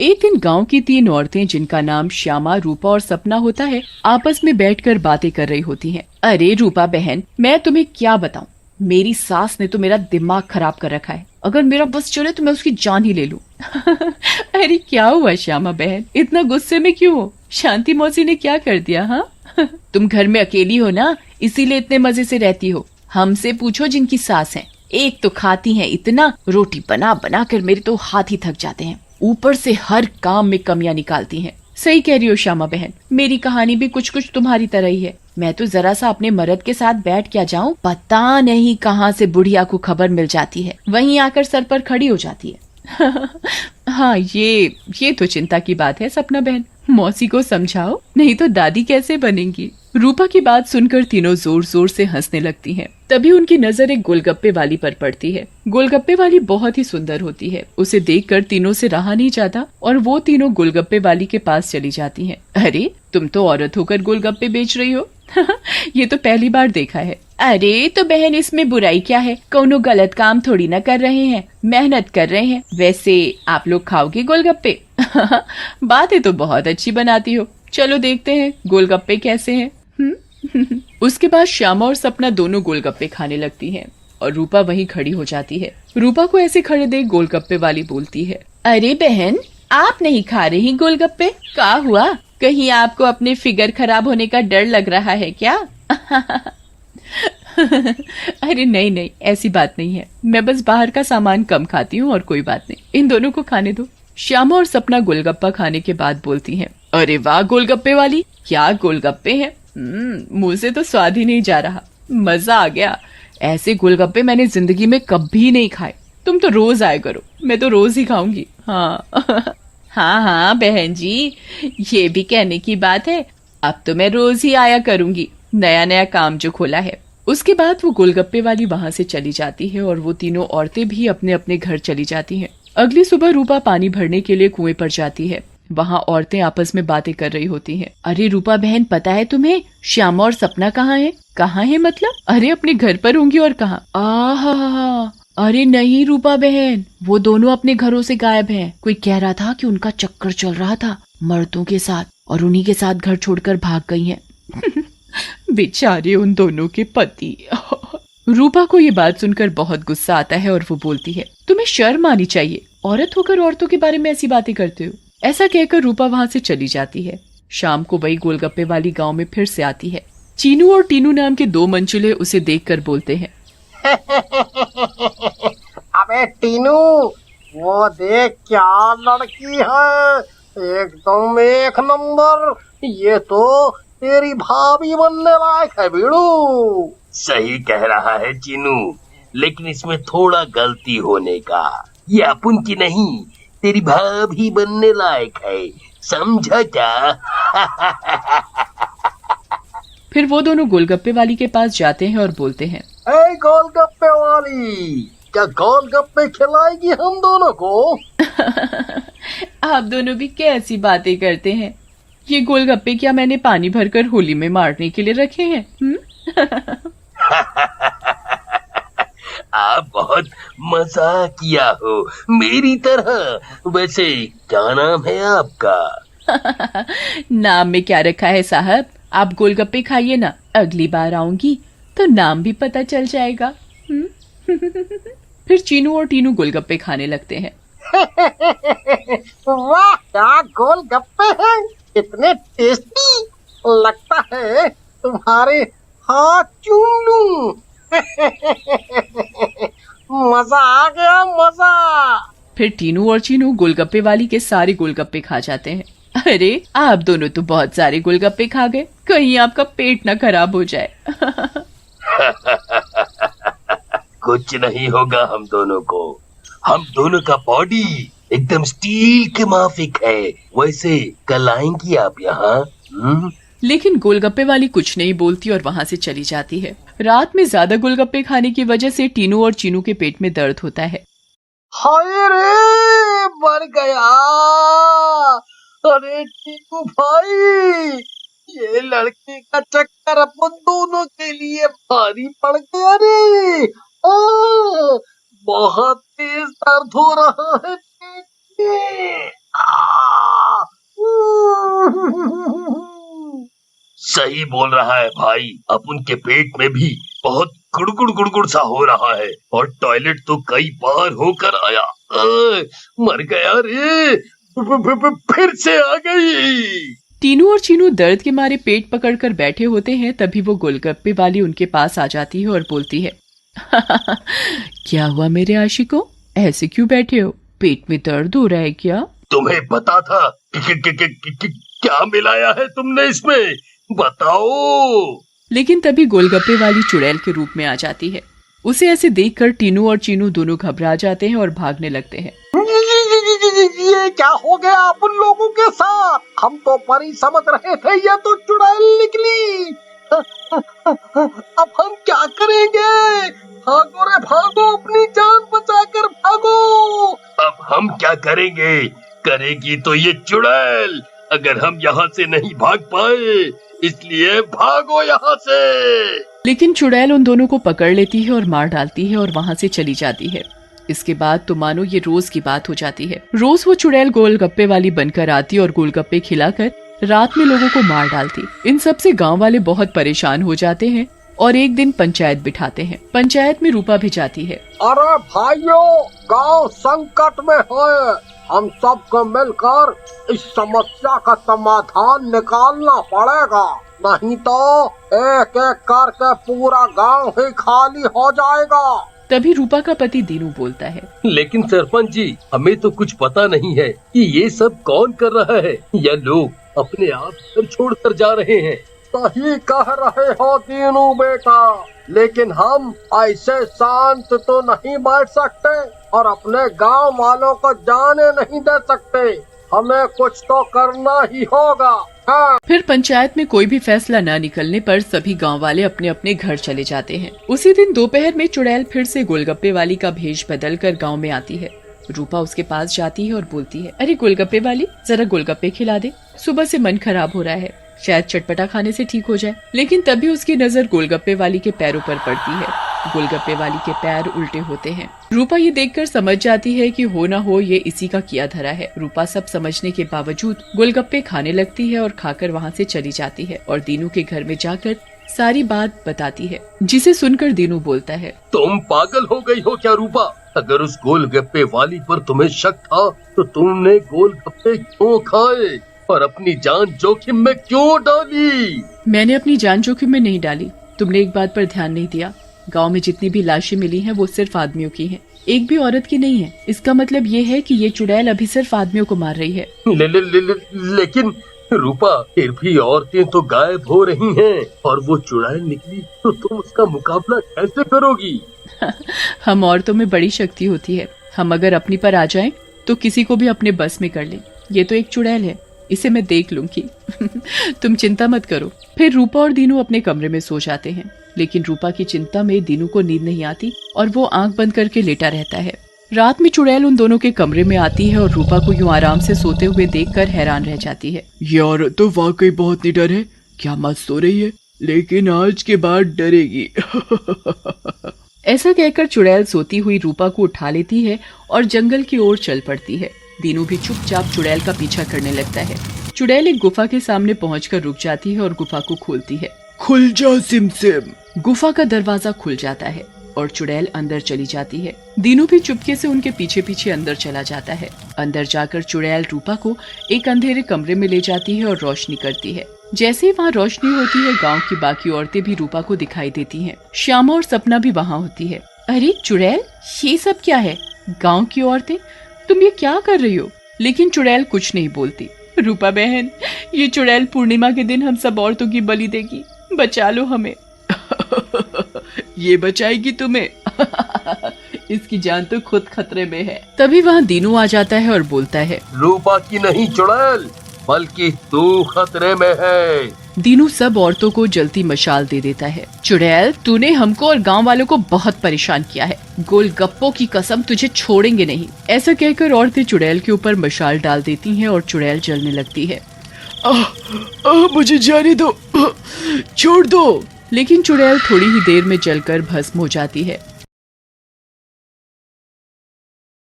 एक दिन गांव की 3 औरतें, जिनका नाम श्यामा, रूपा और सपना होता है, आपस में बैठकर बातें कर रही होती हैं। अरे रूपा बहन, मैं तुम्हें क्या बताऊं, मेरी सास ने तो मेरा दिमाग खराब कर रखा है। अगर मेरा बस चले तो मैं उसकी जान ही ले लूं। अरे क्या हुआ श्यामा बहन, इतना गुस्से में क्यों हो? शांति मौसी ने क्या कर दिया? हाँ तुम घर में अकेली हो ना, इसीलिए इतने मजे से रहती हो। हमसे पूछो जिनकी सास है, एक तो खाती हैं इतना, रोटी बना बना कर मेरे तो हाथ ही थक जाते हैं, ऊपर से हर काम में कमियां निकालती हैं। सही कह रही हो श्यामा बहन, मेरी कहानी भी कुछ कुछ तुम्हारी तरह ही है। मैं तो जरा सा अपने मर्द के साथ बैठ क्या जाऊं, पता नहीं कहां से बुढ़िया को खबर मिल जाती है, वहीं आकर सर पर खड़ी हो जाती है। हाँ ये तो चिंता की बात है सपना बहन, मौसी को समझाओ, नहीं तो दादी कैसे बनेंगी। रूपा की बात सुनकर तीनों जोर जोर से हंसने लगती हैं। तभी उनकी नजर एक गोलगप्पे वाली पर पड़ती है। गोलगप्पे वाली बहुत ही सुंदर होती है। उसे देखकर तीनों से रहा नहीं जाता और वो तीनों गोलगप्पे वाली के पास चली जाती हैं। अरे तुम तो औरत होकर गोलगप्पे बेच रही हो। ये तो पहली बार देखा है। अरे तो बहन, इसमें बुराई क्या है, कोनो गलत काम थोड़ी ना कर रहे हैं, मेहनत कर रहे हैं। वैसे आप लोग खाओगे गोलगप्पे? बातें तो बहुत अच्छी बनाती हो, चलो देखते हैं गोलगप्पे कैसे हैं। उसके बाद श्यामा और सपना दोनों गोलगप्पे खाने लगती हैं और रूपा वहीं खड़ी हो जाती है। रूपा को ऐसे खड़े देख गोलगप्पे वाली बोलती है, अरे बहन, आप नहीं खा रही गोलगप्पे? क्या हुआ, कहीं आपको अपने फिगर खराब होने का डर लग रहा है क्या? अरे नहीं नहीं, ऐसी बात नहीं है, मैं बस बाहर का सामान कम खाती हूँ और कोई बात नहीं, इन दोनों को खाने दो। श्यामा और सपना गोलगप्पा खाने के बाद बोलती हैं, अरे वाह गोलगप्पे वाली, क्या गोलगप्पे हैं, मुंह से तो स्वाद ही नहीं जा रहा, मजा आ गया। ऐसे गोलगप्पे मैंने जिंदगी में कभी नहीं खाए। तुम तो रोज आया करो, मैं तो रोज ही खाऊंगी। हाँ हाँ हाँ बहन जी, ये भी कहने की बात है, अब तो मैं रोज ही आया करूंगी, नया नया काम जो खोला है। उसके बाद वो गोलगप्पे वाली वहाँ से चली जाती है और वो तीनों औरतें भी अपने अपने घर चली जाती हैं। अगली सुबह रूपा पानी भरने के लिए कुएं पर जाती है। वहाँ औरतें आपस में बातें कर रही होती हैं। अरे रूपा बहन, पता है तुम्हें श्यामा और सपना कहाँ है? कहाँ है मतलब? अरे अपने घर पर होंगी और कहाँ? आहा, अरे नहीं रूपा बहन, वो दोनों अपने घरों से गायब हैं। कोई कह रहा था कि उनका चक्कर चल रहा था मर्दों के साथ और उन्हीं के साथ घर छोड़कर भाग गई हैं। बेचारे उन दोनों के पति। रूपा को ये बात सुनकर बहुत गुस्सा आता है और वो बोलती है, तुम्हें शर्म आनी चाहिए, औरत होकर औरतों के बारे में ऐसी बातें करते हो। ऐसा कहकर रूपा वहाँ से चली जाती है। शाम को वही गोलगप्पे वाली गांव में फिर से आती है। चीनू और टीनू नाम के 2 मंचूले उसे देखकर बोलते हैं, अबे टीनू, वो देख क्या लड़की है, एकदम एक नंबर, ये तो तेरी भाभी बनने लायक है बीड़ू। सही कह रहा है चीनू, लेकिन इसमें थोड़ा गलती होने का, ये अपन की नहीं, तेरी भाभी बनने लायक है, समझा क्या? फिर वो दोनों गोलगप्पे वाली के पास जाते हैं और बोलते हैं, ए गोलगप्पे वाली, क्या गोलगप्पे खिलाएगी हम दोनों को? आप दोनों भी कैसी बातें करते हैं, ये गोलगप्पे क्या मैंने पानी भरकर होली में मारने के लिए रखे हैं? आप बहुत मजाक किया हो मेरी तरह। वैसे क्या नाम है आपका? नाम में क्या रखा है साहब, आप गोलगप्पे खाइए ना, अगली बार आऊंगी तो नाम भी पता चल जाएगा। फिर चीनू और टीनू गोलगप्पे खाने लगते हैं। वाह, क्या गोलगप्पे हैं, इतने टेस्टी, लगता है तुम्हारे हाथ चूम लूं। मजा आ गया, मजा। फिर टीनू और चीनू गोलगप्पे वाली के सारे गोलगप्पे खा जाते हैं। अरे आप दोनों तो बहुत सारे गोलगप्पे खा गए, कहीं आपका पेट ना खराब हो जाए। कुछ नहीं होगा हम दोनों को, हम दोनों का बॉडी एकदम स्टील के माफिक है। वैसे कल आएंगी आप यहाँ? लेकिन गोलगप्पे वाली कुछ नहीं बोलती और वहाँ से चली जाती है। रात में ज्यादा गोलगप्पे खाने की वजह से टीनू और चीनू के पेट में दर्द होता है। हाय रे, मर गया। अरे टीनू भाई, ये लड़की का चक्कर अपन दोनों के लिए भारी पड़ गया रे। बहुत तेज दर्द हो रहा है पेट में। आ, सही बोल रहा है भाई, अब उनके पेट में भी बहुत गुड़गुड़ गुड़गुड़ सा हो रहा है और टॉयलेट तो कई बार होकर आया। मर गया रे, फिर से आ गई। टीनू और चीनू दर्द के मारे पेट पकड़कर बैठे होते हैं। तभी वो गोलगप्पे वाली उनके पास आ जाती है और बोलती है, क्या हुआ मेरे आशिकों, ऐसे क्यों बैठे हो, पेट में दर्द हो रहा है क्या? तुम्हें पता था क्या मिलाया है तुमने इसमें, बताओ। लेकिन तभी गोलगप्पे वाली चुड़ैल के रूप में आ जाती है। उसे ऐसे देखकर टीनू और चीनू दोनों घबरा जाते हैं और भागने लगते हैं। ये क्या हो गया अपन लोगों के साथ? हम तो परी समझ रहे थे, ये तो चुड़ैल निकली। अब हम क्या करेंगे? भागो रे भागो, अपनी जान बचाकर भागो। अब हम क्या करेंगे, करेगी तो ये चुड़ैल, अगर हम यहाँ से नहीं भाग पाए, इसलिए भागो यहाँ से। लेकिन चुड़ैल उन दोनों को पकड़ लेती है और मार डालती है और वहाँ से चली जाती है। इसके बाद तो मानो ये रोज की बात हो जाती है। रोज वो चुड़ैल गोलगप्पे वाली बनकर आती और गोलगप्पे खिलाकर रात में लोगों को मार डालती। इन सब से गांव वाले बहुत परेशान हो जाते हैं और एक दिन पंचायत बिठाते हैं। पंचायत में रूपा भी जाती है। अरे भाइयों, गांव संकट में है, हम सबको मिलकर इस समस्या का समाधान निकालना पड़ेगा, नहीं तो एक एक करके पूरा गांव ही खाली हो जाएगा। तभी रूपा का पति दीनू बोलता है, लेकिन सरपंच जी, हमें तो कुछ पता नहीं है कि ये सब कौन कर रहा है, या लोग अपने आप घर छोड़कर जा रहे हैं। सही कह रहे हो दीनू बेटा, लेकिन हम ऐसे शांत तो नहीं बैठ सकते और अपने गांव वालों को जाने नहीं दे सकते, हमें कुछ तो करना ही होगा। हाँ। फिर पंचायत में कोई भी फैसला न निकलने पर सभी गांव वाले अपने अपने घर चले जाते हैं। उसी दिन दोपहर में चुड़ैल फिर से गोलगप्पे वाली का भेष बदल कर गाँव में आती है। रूपा उसके पास जाती है और बोलती है, अरे गोलगप्पे वाली, जरा गोलगप्पे खिला दे, सुबह से मन खराब हो रहा है, शायद चटपटा खाने से ठीक हो जाए। लेकिन तभी उसकी नजर गोलगप्पे वाली के पैरों पर पड़ती है। गोलगप्पे वाली के पैर उल्टे होते हैं। रूपा ये देखकर समझ जाती है कि हो ना हो ये इसी का किया धरा है। रूपा सब समझने के बावजूद गोलगप्पे खाने लगती है और खाकर वहाँ से चली जाती है और दीनू के घर में जाकर सारी बात बताती है, जिसे सुनकर दीनू बोलता है, तुम पागल हो गई हो क्या रूपा? अगर उस गोलगप्पे वाली पर तुम्हें शक था तो तुमने गोलगप्पे क्यों खाए और अपनी जान जोखिम में क्यों डाली? मैंने अपनी जान जोखिम में नहीं डाली, तुमने एक बात पर ध्यान नहीं दिया। गांव में जितनी भी लाशें मिली हैं वो सिर्फ आदमियों की हैं, एक भी औरत की नहीं है। इसका मतलब ये है कि ये चुड़ैल अभी सिर्फ आदमियों को मार रही है। लेकिन रूपा, फिर भी औरतें तो गायब हो रही हैं और वो चुड़ैल निकली तो तुम उसका मुकाबला कैसे करोगी? हम औरतों में बड़ी शक्ति होती है, हम अगर अपनी पर आ जाएं तो किसी को भी अपने बस में कर लें। ये तो एक चुड़ैल है, इसे मैं देख लूंगी। तुम चिंता मत करो। फिर रूपा और दीनू अपने कमरे में सो जाते हैं, लेकिन रूपा की चिंता में दीनू को नींद नहीं आती और वो आंख बंद करके लेटा रहता है। रात में चुड़ैल उन दोनों के कमरे में आती है और रूपा को यूं आराम से सोते हुए देखकर हैरान रह जाती है। ये औरत तो वाकई बहुत निडर है, क्या मत सो रही है, लेकिन आज के बाद डरेगी। ऐसा कहकर चुड़ैल सोती हुई रूपा को उठा लेती है और जंगल की ओर चल पड़ती है। दीनू भी चुपचाप चुड़ैल का पीछा करने लगता है। चुड़ैल एक गुफा के सामने पहुंचकर रुक जाती है और गुफा को खोलती है। खुल जा सिमसिम। गुफा का दरवाजा खुल जाता है और चुड़ैल अंदर चली जाती है। दीनू भी चुपके से उनके पीछे पीछे अंदर चला जाता है। अंदर जाकर चुड़ैल रूपा को एक अंधेरे कमरे में ले जाती है और रोशनी करती है। जैसे ही वहाँ रोशनी होती है, गांव की बाकी औरतें भी रूपा को दिखाई देती हैं। श्यामा और सपना भी वहाँ होती है। अरे चुड़ैल, ये सब क्या है? गांव की औरतें, तुम ये क्या कर रही हो? लेकिन चुड़ैल कुछ नहीं बोलती। रूपा बहन, ये चुड़ैल पूर्णिमा के दिन हम सब औरतों की बलि देगी, बचा लो हमें। ये बचाएगी तुम्हें। इसकी जान तो खुद खतरे में है। तभी वहाँ दीनू आ जाता है और बोलता है, रूपा की नहीं चुड़ैल, बल्कि तू खतरे में है। दीनू सब औरतों को जलती मशाल दे देता है। चुड़ैल, तूने हमको और गांव वालों को बहुत परेशान किया है, गोलगप्पों की कसम, तुझे छोड़ेंगे नहीं। ऐसा कहकर औरतें चुड़ैल के ऊपर मशाल डाल देती हैं और चुड़ैल जलने लगती है। मुझे जाने दो, छोड़ दो। लेकिन चुड़ैल थोड़ी ही देर में जलकर भस्म हो जाती है।